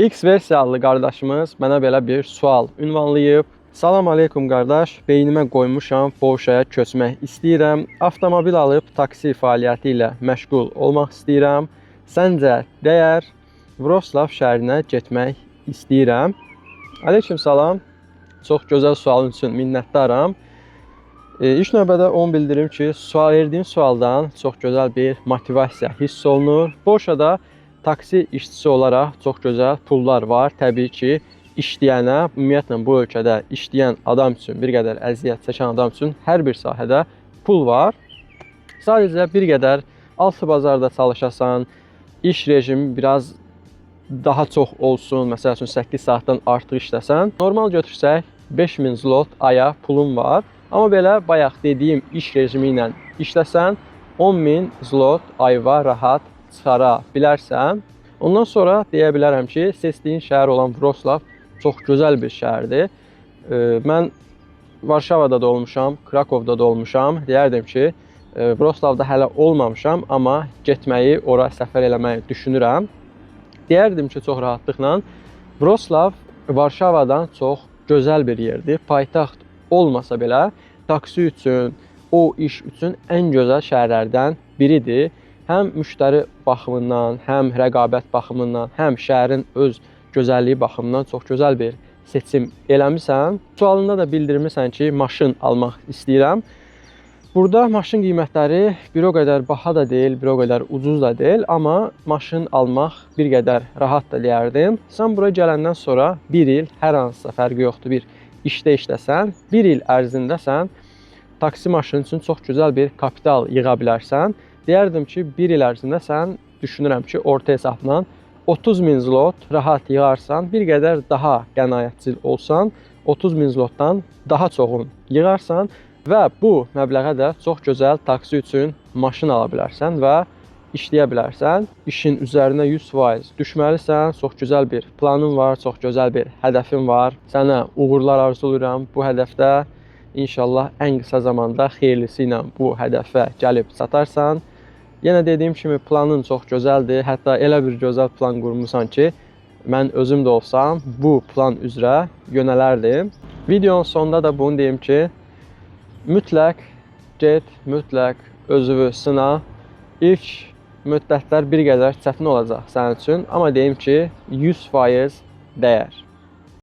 X versiyalı qardaşımız mənə belə bir sual ünvanlayıb. Salam aleykum qardaş, beynimə qoymuşam Polşaya köçmək istəyirəm. Avtomobil alıb taksi fəaliyyəti ilə məşğul olmaq istəyirəm. Səncə dəyər? Wrocław şəhərinə getmək istəyirəm. Aleyküm salam. Çox gözəl sualın üçün minnətdaram. İlk növbədə onu bildirim ki, verdiyim sualdan çox gözəl bir motivasiya hiss olunur. Polşada taksi işçisi olaraq çox gözəl pullar var. Təbii ki, işləyənə, ümumiyyətlə bu ölkədə işləyən adam üçün, bir qədər əziyyət çəkən adam üçün hər bir sahədə pul var. Sadəcə bir qədər altı bazarda çalışasan, iş rejimi biraz daha çox olsun, məsəl üçün 8 saatdan artıq işləsən, normal götürsək 5000 zlot aya pulun var. Amma belə bayaq dediyim iş rejimi ilə işləsən 10.000 zlot ayva rahat çıxara bilərsən. Ondan sonra deyə bilərəm ki, seçdiyin şəhər olan Wrocław çox gözəl bir şəhərdir. Mən Varşavada da olmuşam, Krakovda da olmuşam. Deyərdim ki, Wrocławda hələ olmamışam, amma getməyi, ora səfər eləməyi düşünürəm. Deyərdim ki, çox rahatlıqla Wrocław Varşavadan çox gözəl bir yerdir. Paytaxt olmasa belə taksi üçün, o iş üçün ən gözəl şəhərlərdən biridir. Həm müştəri baxımından, həm rəqabət baxımından, həm şəhərin öz gözəlliyi baxımından çox gözəl bir seçim eləmisən. Sualında da bildirmirsən ki, maşın almaq istəyirəm. Burada maşın qiymətləri bir o qədər baha da deyil, bir o qədər ucuz da deyil, amma maşın almaq bir qədər rahat da deyərdim. Sən bura gələndən sonra bir il, hər hansısa fərqi yoxdur, bir işdə işləsən, bir il ərzində sən taksi maşını üçün çox gözəl bir kapital yığa bilərsən. Deyərdim ki, bir il ərzində sən düşünürəm ki, orta hesabla 30.000 zlot rahat yığarsan, bir qədər daha qənaətcil olsan, 30.000 zlotdan daha çoxunu yığarsan və bu məbləğə də çox gözəl taksi üçün maşın ala bilərsən və işləyə bilərsən. İşin üzərinə 100% düşməlisən, çox gözəl bir planın var, çox gözəl bir hədəfin var. Sənə uğurlar arzulayıram bu hədəfdə. İnşallah ən qısa zamanda xeyirlisi ilə bu hədəfə gəlib çatarsan. Yenə dediyim kimi planın çox gözəldir. Hətta elə bir gözəl plan qurmusan ki, mən özüm də olsam bu plan üzrə yönələrdim. Videonun sonunda da bunu deyim ki, mütləq get, mütləq özünü sına. İlk müddətlər bir qədər çətin olacaq sənin üçün, amma deyim ki, 100% dəyər.